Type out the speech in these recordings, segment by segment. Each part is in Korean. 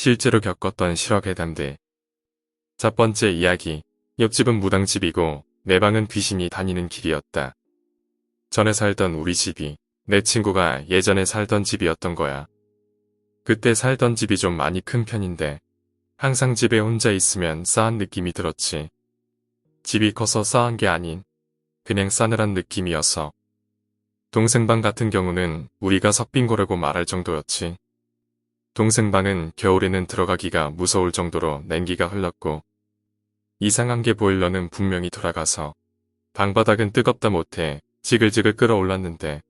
실제로 겪었던 실화괴담들. 첫 번째 이야기. 옆집은 무당집이고 내 방은 귀신이 다니는 길이었다. 전에 살던 우리 집이 내 친구가 예전에 살던 집이었던 거야. 그때 살던 집이 좀 많이 큰 편인데 항상 집에 혼자 있으면 싸한 느낌이 들었지. 집이 커서 싸한 게 아닌 그냥 싸늘한 느낌이었어. 동생 방 같은 경우는 우리가 석빙고라고 말할 정도였지. 동생 방은 겨울에는 들어가기가 무서울 정도로 냉기가 흘렀고 이상한 게 보일러는 분명히 돌아가서 방바닥은 뜨겁다 못해 지글지글 끓어올랐는데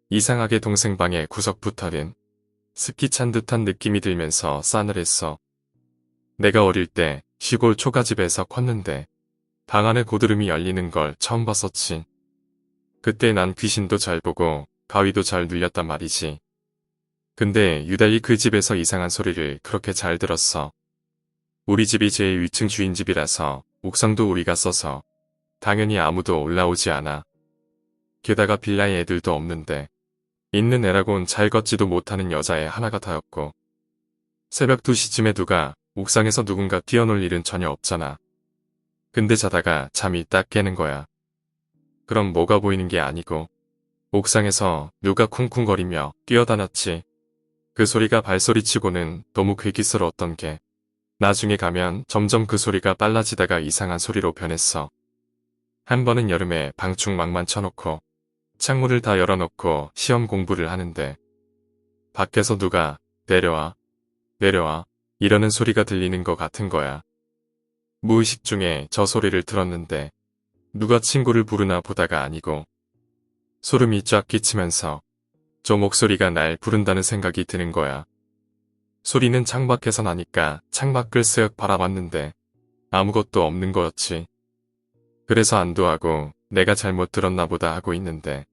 이상하게 동생 방의 구석부터는 습기 찬 듯한 느낌이 들면서 싸늘했어. 내가 어릴 때 시골 초가집에서 컸는데 방 안에 고드름이 열리는 걸 처음 봤었지. 그때 난 귀신도 잘 보고 가위도 잘 눌렸단 말이지. 근데 유달리 그 집에서 이상한 소리를 그렇게 잘 들었어. 우리 집이 제일 위층 주인집이라서 옥상도 우리가 써서 당연히 아무도 올라오지 않아. 게다가 빌라에 애들도 없는데 있는 애라곤 잘 걷지도 못하는 여자애 하나 같아였고 새벽 2시쯤에 누가 옥상에서 누군가 뛰어놀 일은 전혀 없잖아. 근데 자다가 잠이 딱 깨는 거야. 그럼 뭐가 보이는 게 아니고 옥상에서 누가 쿵쿵거리며 뛰어다녔지. 그 소리가 발소리치고는 너무 괴기스러웠던 게 나중에 가면 점점 그 소리가 빨라지다가 이상한 소리로 변했어. 한 번은 여름에 방충망만 쳐놓고 창문을 다 열어놓고 시험 공부를 하는데 밖에서 누가 내려와 내려와 이러는 소리가 들리는 것 같은 거야. 무의식 중에 저 소리를 들었는데 누가 친구를 부르나 보다가 아니고 소름이 쫙 끼치면서 저 목소리가 날 부른다는 생각이 드는 거야. 소리는 창밖에서 나니까 창밖을 쓱 바라봤는데 아무것도 없는 거였지. 그래서 안도하고 내가 잘못 들었나 보다 하고 있는데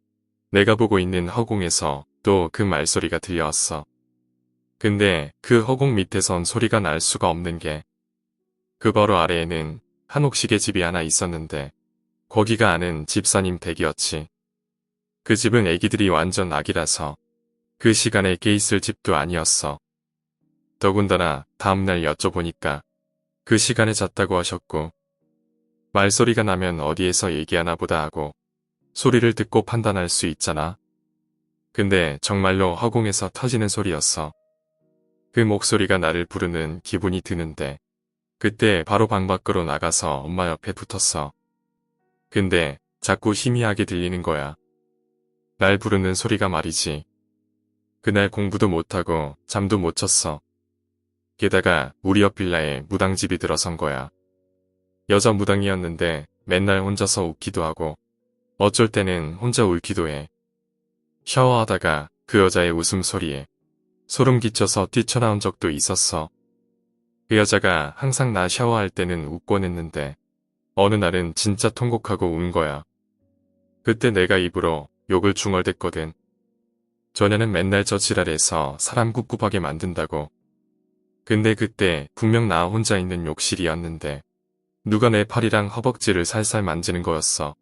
내가 보고 있는 허공에서 또 그 말소리가 들려왔어. 근데 그 허공 밑에선 소리가 날 수가 없는 게 그 바로 아래에는 한옥식의 집이 하나 있었는데 거기가 아는 집사님 댁이었지. 그 집은 애기들이 완전 아기라서 그 시간에 깨 있을 집도 아니었어. 더군다나 다음날 여쭤보니까 그 시간에 잤다고 하셨고 말소리가 나면 어디에서 얘기하나 보다 하고 소리를 듣고 판단할 수 있잖아. 근데 정말로 허공에서 터지는 소리였어. 그 목소리가 나를 부르는 기분이 드는데 그때 바로 방 밖으로 나가서 엄마 옆에 붙었어. 근데 자꾸 희미하게 들리는 거야. 날 부르는 소리가 말이지. 그날 공부도 못하고 잠도 못 쳤어. 게다가 우리 옆 빌라에 무당집이 들어선 거야. 여자 무당이었는데 맨날 혼자서 웃기도 하고 어쩔 때는 혼자 울기도 해. 샤워하다가 그 여자의 웃음소리에 소름 끼쳐서 뛰쳐나온 적도 있었어. 그 여자가 항상 나 샤워할 때는 웃곤 했는데 어느 날은 진짜 통곡하고 운 거야. 그때 내가 입으로 욕을 중얼댔거든. 저녀는 맨날 저 지랄해서 사람 꿉꿉하게 만든다고. 근데 그때 분명 나 혼자 있는 욕실이었는데 누가 내 팔이랑 허벅지를 살살 만지는 거였어.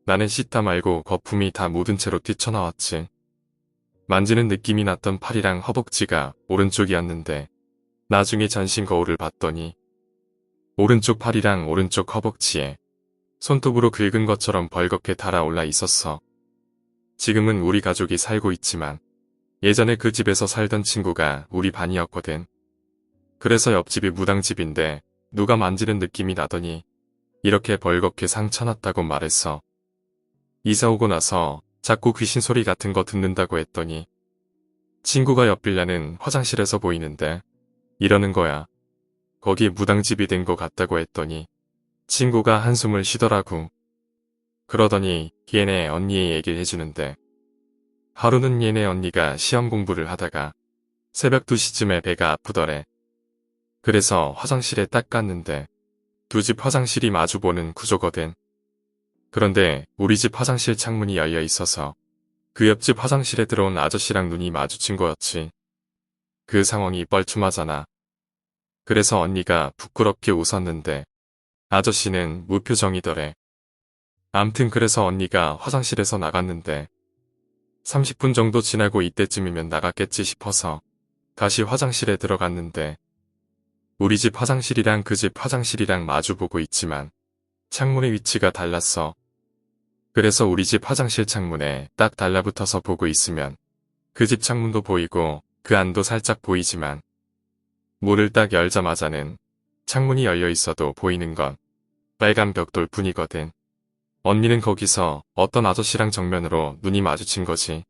나는 씻다 말고 거품이 다 묻은 채로 뛰쳐나왔지. 만지는 느낌이 났던 팔이랑 허벅지가 오른쪽이었는데 나중에 전신 거울을 봤더니 오른쪽 팔이랑 오른쪽 허벅지에 손톱으로 긁은 것처럼 벌겋게 달아올라 있었어. 지금은 우리 가족이 살고 있지만 예전에 그 집에서 살던 친구가 우리 반이었거든. 그래서 옆집이 무당집인데 누가 만지는 느낌이 나더니 이렇게 벌겋게 상처났다고 말했어. 이사 오고 나서 자꾸 귀신 소리 같은 거 듣는다고 했더니 친구가 옆 빌라는 화장실에서 보이는데 이러는 거야. 거기 무당집이 된 거 같다고 했더니 친구가 한숨을 쉬더라고. 그러더니 얘네 언니의 얘기를 해주는데 하루는 얘네 언니가 시험 공부를 하다가 새벽 2시쯤에 배가 아프더래. 그래서 화장실에 딱 갔는데 두 집 화장실이 마주보는 구조거든. 그런데 우리 집 화장실 창문이 열려 있어서 그 옆집 화장실에 들어온 아저씨랑 눈이 마주친 거였지. 그 상황이 뻘쭘하잖아. 그래서 언니가 부끄럽게 웃었는데 아저씨는 무표정이더래. 암튼 그래서 언니가 화장실에서 나갔는데 30분 정도 지나고 이때쯤이면 나갔겠지 싶어서 다시 화장실에 들어갔는데 우리 집 화장실이랑 그 집 화장실이랑 마주보고 있지만 창문의 위치가 달랐어. 그래서 우리 집 화장실 창문에 딱 달라붙어서 보고 있으면 그 집 창문도 보이고 그 안도 살짝 보이지만 문을 딱 열자마자는 창문이 열려 있어도 보이는 건 빨간 벽돌 뿐이거든. 언니는 거기서 어떤 아저씨랑 정면으로 눈이 마주친 거지.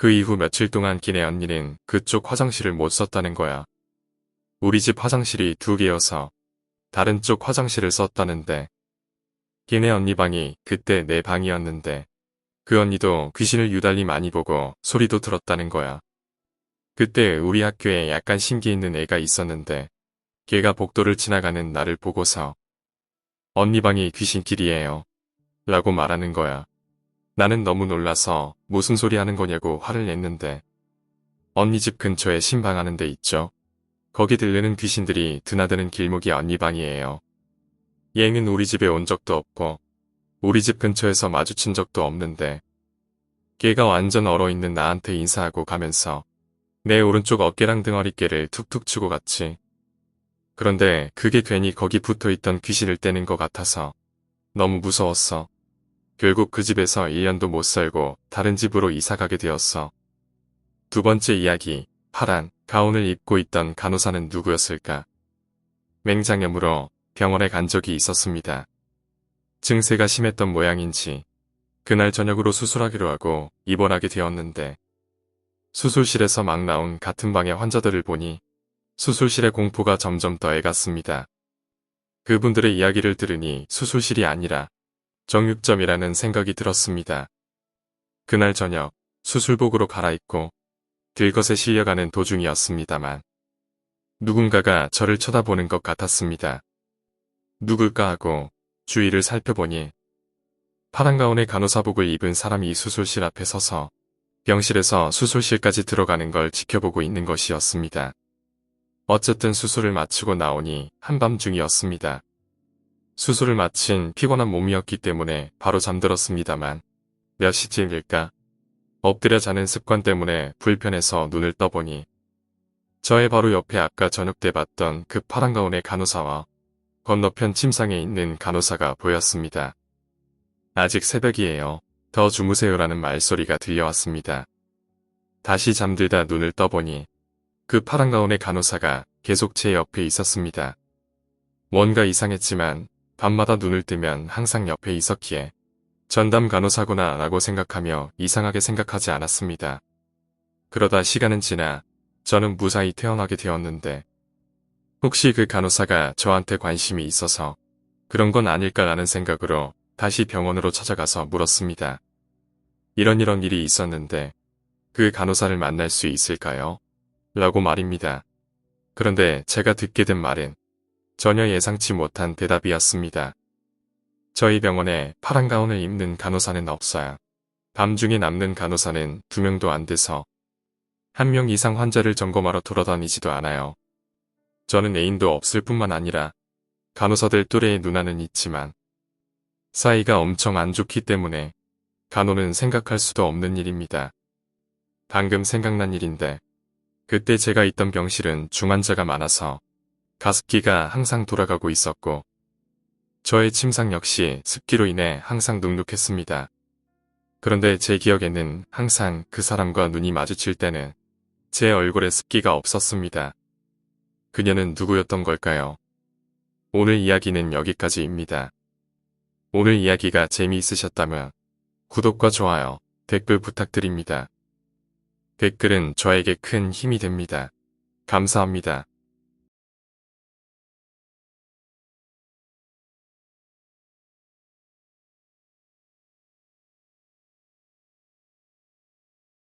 그 이후 며칠 동안 기내 언니는 그쪽 화장실을 못 썼다는 거야. 우리 집 화장실이 2개여서 다른 쪽 화장실을 썼다는데 기내 언니 방이 그때 내 방이었는데 그 언니도 귀신을 유달리 많이 보고 소리도 들었다는 거야. 그때 우리 학교에 약간 신기 있는 애가 있었는데 걔가 복도를 지나가는 나를 보고서 언니 방이 귀신길이에요 라고 말하는 거야. 나는 너무 놀라서 무슨 소리 하는 거냐고 화를 냈는데 언니 집 근처에 신방하는 데 있죠. 거기 들르는 귀신들이 드나드는 길목이 언니 방이에요. 얘는 우리 집에 온 적도 없고 우리 집 근처에서 마주친 적도 없는데 걔가 완전 얼어있는 나한테 인사하고 가면서 내 오른쪽 어깨랑 등허리깨를 툭툭 치고 갔지. 그런데 그게 괜히 거기 붙어있던 귀신을 떼는 것 같아서 너무 무서웠어. 결국 그 집에서 1년도 못 살고 다른 집으로 이사가게 되었어. 두 번째 이야기, 파란 가운을 입고 있던 간호사는 누구였을까? 맹장염으로 병원에 간 적이 있었습니다. 증세가 심했던 모양인지 그날 저녁으로 수술하기로 하고 입원하게 되었는데 수술실에서 막 나온 같은 방의 환자들을 보니 수술실의 공포가 점점 더해갔습니다. 그분들의 이야기를 들으니 수술실이 아니라 정육점이라는 생각이 들었습니다. 그날 저녁 수술복으로 갈아입고 들것에 실려가는 도중이었습니다만 누군가가 저를 쳐다보는 것 같았습니다. 누굴까 하고 주위를 살펴보니 파란 가운에 간호사복을 입은 사람이 수술실 앞에 서서 병실에서 수술실까지 들어가는 걸 지켜보고 있는 것이었습니다. 어쨌든 수술을 마치고 나오니 한밤중이었습니다. 수술을 마친 피곤한 몸이었기 때문에 바로 잠들었습니다만 몇 시쯤일까? 엎드려 자는 습관 때문에 불편해서 눈을 떠보니 저의 바로 옆에 아까 저녁 때 봤던 그 파란 가운의 간호사와 건너편 침상에 있는 간호사가 보였습니다. 아직 새벽이에요. 더 주무세요라는 말소리가 들려왔습니다. 다시 잠들다 눈을 떠보니 그 파란 가운의 간호사가 계속 제 옆에 있었습니다. 뭔가 이상했지만 밤마다 눈을 뜨면 항상 옆에 있었기에 전담 간호사구나 라고 생각하며 이상하게 생각하지 않았습니다. 그러다 시간은 지나 저는 무사히 퇴원하게 되었는데 혹시 그 간호사가 저한테 관심이 있어서 그런 건 아닐까라는 생각으로 다시 병원으로 찾아가서 물었습니다. 이런 일이 있었는데 그 간호사를 만날 수 있을까요? 라고 말입니다. 그런데 제가 듣게 된 말은 전혀 예상치 못한 대답이었습니다. 저희 병원에 파란 가운을 입는 간호사는 없어요. 밤중에 남는 간호사는 2명도 안 돼서 1명 이상 환자를 점검하러 돌아다니지도 않아요. 저는 애인도 없을 뿐만 아니라 간호사들 또래의 누나는 있지만 사이가 엄청 안 좋기 때문에 간호는 생각할 수도 없는 일입니다. 방금 생각난 일인데 그때 제가 있던 병실은 중환자가 많아서 가습기가 항상 돌아가고 있었고 저의 침상 역시 습기로 인해 항상 눅눅했습니다. 그런데 제 기억에는 항상 그 사람과 눈이 마주칠 때는 제 얼굴에 습기가 없었습니다. 그녀는 누구였던 걸까요? 오늘 이야기는 여기까지입니다. 오늘 이야기가 재미있으셨다면 구독과 좋아요, 댓글 부탁드립니다. 댓글은 저에게 큰 힘이 됩니다. 감사합니다.